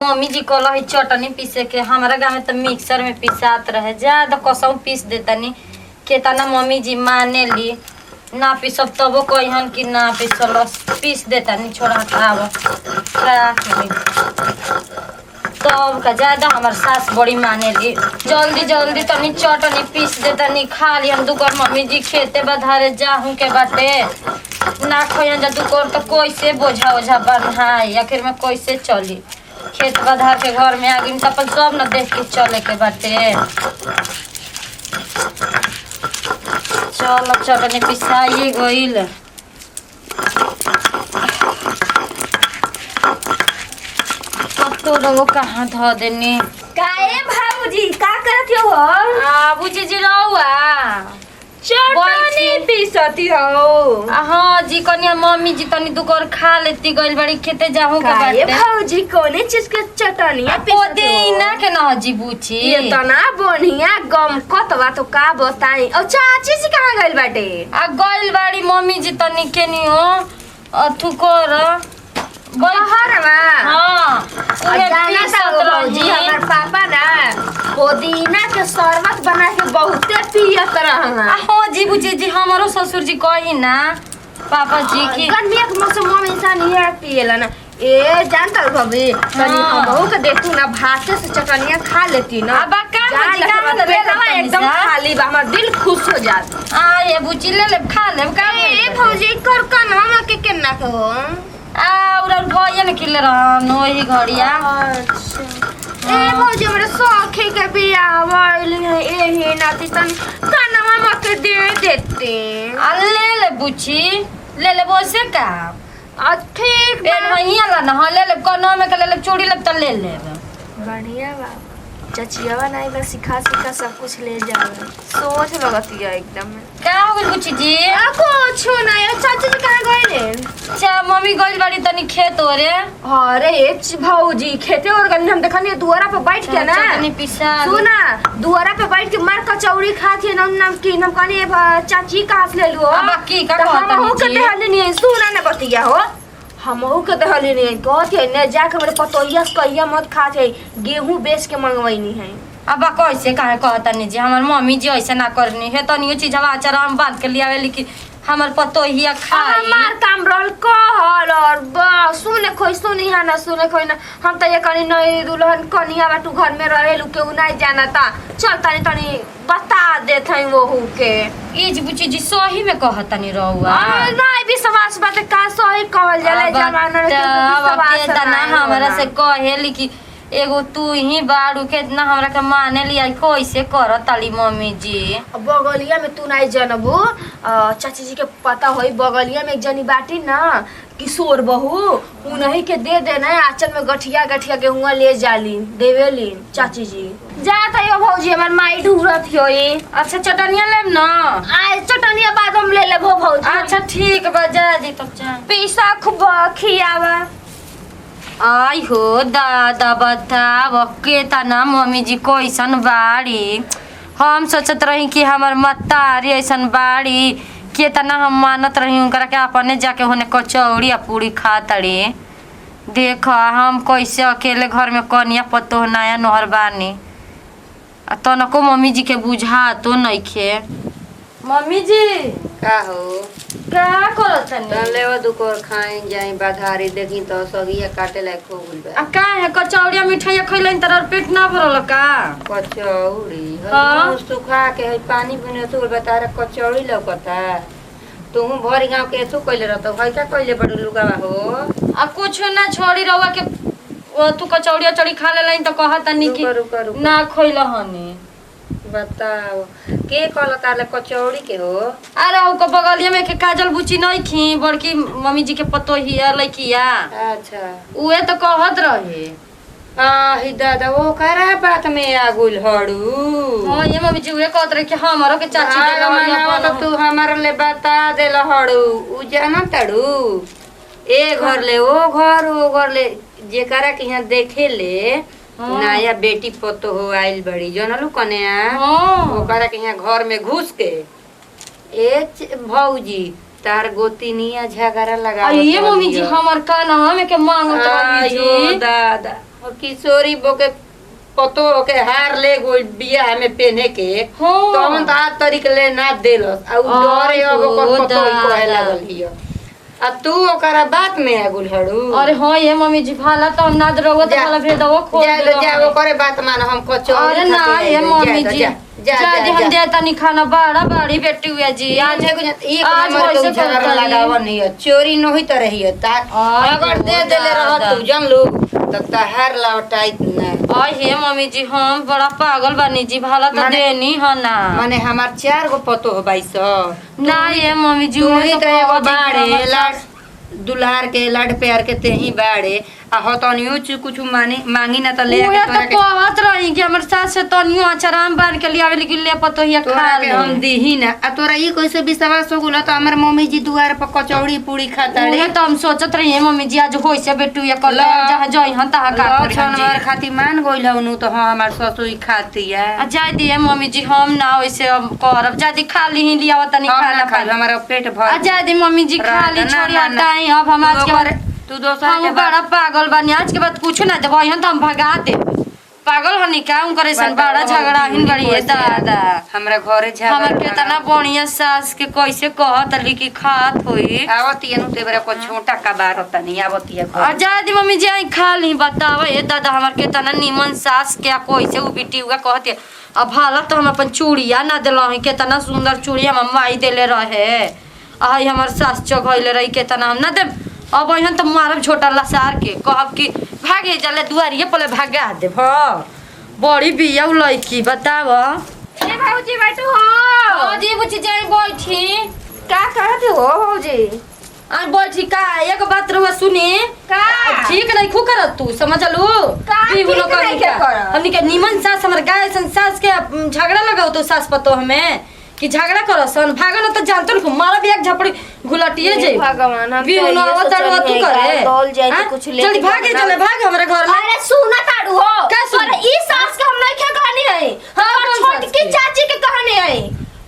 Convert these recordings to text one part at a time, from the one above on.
Mummy जी कहला है चटनी पीसे के हमारा गाँव में तो मिक्सर में पीसात रहे ज्यादा कसम पीस देतनी केतना मम्मी जी माने ली ना पीसब तबो कहन कि ना पीसल पीस देतनी छोड़ा हटाव तब का ज्यादा हमार सास बड़ी माने ली जल्दी जल्दी तनी चटनी पीस देतनी खा ली हम दुकर मम्मी जी खेते बधारे जाहू के बाटे ना खोयन जा दुकर तो कैसे बोझा ओझा बन्हाई आखिर में कैसे चली खेत बधार के घर में आगे तब सब न देख के चले के बाटे चल चटनी पिसाइए गईल तो लोग कहाँ धो देनी काहे भाऊजी का करत हो बाबूजी जी रहुआ चटनी पीसती हो हाँ जी कनिया मम्मी जी तनी दुकर खा लेती गइल बड़ी खेते जाहू के काहे बाटे भाऊजी कोने चीज के चटनिया पुदीना के ना जी बूची ये तना बढ़िया गम कतवा तो का बताई और चाची जी कहाँ गइल बाटे आ गइल बाड़ी मम्मी जी तनी केनी हो अथु कर बहरवा हाँ जाना तो भाऊजी हमर पापा ना पुदीना के शरबत बना के बहुते पियत रहन हाँ जी बुची जी हमारो ससुर जी कही ना पापा जी की गर्मी के मौसम में इंसान ये पिएला ना ए जानता हो भाभी तनी हमहू के देखू ना भाते से चटनिया खा लेती ना अब का जी का पेटवा एकदम खाली बा हमर दिल खुश हो जात आ ये बुची ले ले खा ले का ए भौजी कर कन हम के केना के हो आ और भैया ने खिले रहन ओही घड़िया ए भौजी हमरे सखी के बियाह भइल है एही नाती तन कनवा मके दे देते आ ले ले बुची ले ले बोसे का आ ठीक पेन हइया ला ना ले ले कोनो में के ले ले चूड़ी ले त ले ले बढ़िया बा चचियावा नहीं बस सिखा सिखा सब कुछ ले जावे सोच लगती है एकदम का हो गइल बुची जी कुछ नहीं चाची जी कहाँ गए अच्छा मम्मी गइल बाड़ी तनी खेत ओरे अरे भाऊजी खेते और गन्ने हम देखनी दुआरा पे बैठ के ना चटनी पिसा सुना दुआरा पे बैठ के मार कचौड़ी खाती है नाम की हम कहनी चाची कहाँ से ले लो अब की का कहत हम के देहले नहीं सुना ना बतिया हो हम के देहले नहीं कहते ने जाके मेरे पतोइया कहिया मत खाते गेहूं बेच के मंगवाईनी है अब कैसे काहे कहतनी जी हमर मम्मी जी ऐसे ना करनी है तनियो चीज हवा अचार हम बांध के लियावे लेकिन हमर पतोहिया खाई हमार काम रोल कहल और बस सुने खोई सुनी है ना सुने खोई ना हम तो ये कनी नहीं दुल्हन कनिया बाटू घर में रहे लू के नहीं जाना था चल तनी तनी बता देत हई वो के इज बुची जी सही में कहतनी रहुआ नहीं विश्वास बात का सही कहल जाला जमाना में विश्वास ना हमरा से कहेली कि एगो तू ही बाड़ू केतना हमरा के माने लिया कैसे करत ताली मम्मी जी बगलिया में तू नहीं जानबू चाची जी के पता होई बगलिया में एक जनी बाटी ना किशोर बहू उन्हीं के दे देना आंचल में गठिया गठिया गेहुआ ले जाली देवेली चाची जी जाता है भौजी हमार माई ढूरत होई अच्छा चटनिया लेब ना आए चटनिया बाद हम ले लेबो भौजी अच्छा ठीक बा जा दी तब जा पैसा खूब खियावा आई हो दादा बताब केतना मम्मी जी कैसन बाड़ी हम सोचत रही कि हमर मतारी ऐसन बाड़ी केतना हम मानत रही उनकरा के अपने जाके होने कचौड़ी आ पूरी खा तड़ी देख हम कैसे अकेले घर में कनिया पतो नया नहर बानी आ तनको मम्मी जी के बुझा तो नइखे मम्मी जी का हो का करत तनी लेवा दुकोर खाए जाई बाधारी देखी तो सगिया काटे लायक हो गइल बा आ का है कचौड़ी मिठाई खइलन तरह पेट ना भरल का कचौड़ी हाँ। सुखा के है पानी बिने तो बतारा कचौड़ी लौकता तू भरी गांव के तू कइले रहत है का कइले बड़ लुगावा हो आ कुछ ना छोड़ी रहुआ के ओ तू कचौड़ी चौड़ी खा लेलाइन तो कहत तनी कि रुक ना खइल हनी बताओ के कहल ताले कचौड़ी के हो अरे उ बगलिया में के काजल बुची नहीं खी बड़की मम्मी जी के पतो ही लइकिया अच्छा उहे तो कहत रहे ही दादा वो करा बात में आगुल हड़ू हां ये मम्मी जी उहे कहत रहे कि हमरो के चाची तो तू हमार ले बता देल हड़ू उ जाना तड़ू ए घर ले ओ घर ले जेकरा के यहाँ देखे ले नया बेटी पतो हो आइल बड़ी जनलू कन्या ओकरा के यहाँ घर में घुस के ए भौजी तार गोतिनिया झगड़ा लगा ये मम्मी जी हमर का नाम के मांगत रही जी दादा और किशोरी बो के पतो के हार ले गोल बियाह में पहने के हो। तो हम तो आज तरीक ले ना देलस आ उ डरे अब ओकर पतो ही कहे लागल हियो आ तू ओकरा बात में आ गुलहड़ू अरे हाँ ये मम्मी जी भाला तो हम ना दरोगा तो जा- भाला भेज दो खोल जा दे जा ओकरे बात मान हम कचौड़ी अरे ना खाते ये हैं। मम्मी जा, जी जा, जा, जा जा, हम जा। दे तनी खाना बड़ा बड़ी बेटी हुआ जी आज एक आज नंबर के वैसे उजागर करता लगावन नहीं है चोरी नहीं तो रही है आय अगर दे हो देले रह दादा। तू जन लोग तो तहार लौटाई ना आई हे मम्मी जी हम बड़ा पागल बनी जी भाला तो माने- देनी है ना माने हमार 4 गो पतो हो बाई सौ ना ये मम्मी जी तू वही ही तो तो एगो कहत जी बाड़े हमर लाड दुल्हार के लाड प्यार के ते ही बाड़े आ हतनियो कुछ मांगी ना तो ले उहे के तो तोरा के कहत रही कि हमर सास से तनियो आचराम बांध के लियावे लेकिन ले पतो हिया खा तोरा के ले हम दीही ना आ तोरा ई कैसे विश्वास हो गुला तो हमर मम्मी जी दुआर पर कचौड़ी पूरी खाता रे उहे तो हम सोचत रही है मम्मी जी आज होई से बेटू या कर ला। जहां जई हन तहां का करी हम जी। छनवार खाती मान गइल हनु तो हां हमार ससुई खाती है आ जाय दिए मम्मी जी हम ना वैसे हम करब जादी खा ली लियाव तनी हम खाना ना खाइल हमारा पेट भर आ जाय दी मम्मी जी खा ली ना, छोड़ी ना, ना। हटाई अब हम आज के बाद तू दोसर हम के बड़ा पागल बनी आज के बाद कुछ ना देबो हन तो हम भगा दे पागल हनी काम करे सन बड़ा झगड़ा हिन बड़ी है दादा हमरा घरे झगड़ा हमर केतना बढ़िया सास के कैसे कहत रही कि खात होई आवती नु तेबरा को छोटा का बार होता नहीं आवती है आ जाय दी मम्मी जी आई खा ली बताव ए दादा हमर केतना निमन सास के कैसे उ बिटी हुआ कहते अब भाला तो हम अपन चूड़िया ना दिलो है केतना सुंदर चूड़िया हम माई देले रहे आई हमर सास चघइले रही केतना हम ना दे अब अहन तो मारब छोटा लसार के कहब कि भागे जले दुआरिये पले भागा दे बड़ी बिया उ लड़की बताव ए भौजी बैठू हो जी बुची जाई बैठी का कहत हो भौजी आ बैठी का एक बात रहुआ सुनी का ठीक नहीं खू करत तू समझलू का भी ठीक लोग नहीं के करत? हमनी के निमन सास हमर गाय सन सास के झगड़ा लगाओ तो सास पतो हमें कि झगड़ा करो सन भागन तो जानतो न मारा भी एक झपड़ी घुलटिए जे भगवान हम भी तो उनो ये आवत सोचल तू में करे डोल जाए हाँ? तो कुछ ले जल्दी भागे चले भाग हमरा घर में अरे सुना ताड़ू हो का सुन? और ई सास के हम नहीं के कहानी है कौन हमर सास छोटकी के? चाची के कहानी है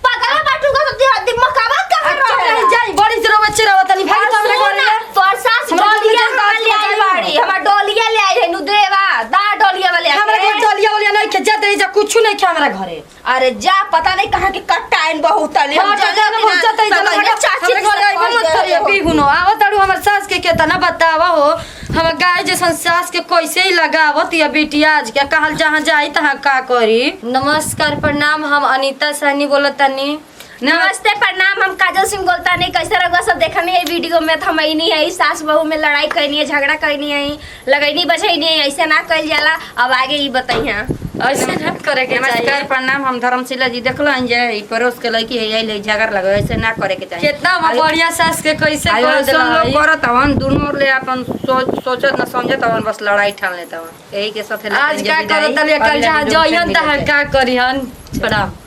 पगला बाटू का तो दिमागवा का अच्छा रहा नहीं जाई बड़ी जरो बच्चे रहत नहीं भाग तो हमरा घर में तोर सास हमरा डोलिया घर में हमार ले आई जाई। बाड़ी हमर डोलिया ले आई है नु देवा दा डोलिया वाले हमरा घर डलिया वालिया नहीं के जाते जा कुछ नहीं के हमरा घरे अरे जा पता नहीं कहां के कट्टा आइन बहुत तले हाँ, तो जाने बहुत जाता है, जाने लगा। चाची हमरे घर आइबो मत करिए, पीहुनो। आवत तारू हमर सास के केतना बतावा हो हमर गाय जैसन सास के कैसे ही लगावत या बिटिया आज के कहल जहाँ जाई तहाँ का करी नमस्कार प्रणाम हम अनीता सैनी बोलत तनी नमस्ते प्रणाम हम काजल सिंह बोलता नहीं कैसे रहुआ सब देखनी है वीडियो में तो हम नहीं है सास बहू में लड़ाई करनी है झगड़ा करनी है लगैनी बचैनी है ऐसे ना कल जाला अब आगे ही बताइए ऐसे ना करे के नमस्कार चाहिए प्रणाम हम धर्मशिला जी देखलन जे ई पड़ोस के लड़की है यही ले झगड़ लगे ऐसे ना करे के चाहिए कितना बढ़िया सास के कैसे कर ऐसे लोग देला करत हवन दुनों ले अपन सोचत न समझत हवन बस लड़ाई ठान लेत हवन यही के साथ आज का करत तलिया कल जहाँ जाइहन तहाँ का करिहन प्रणाम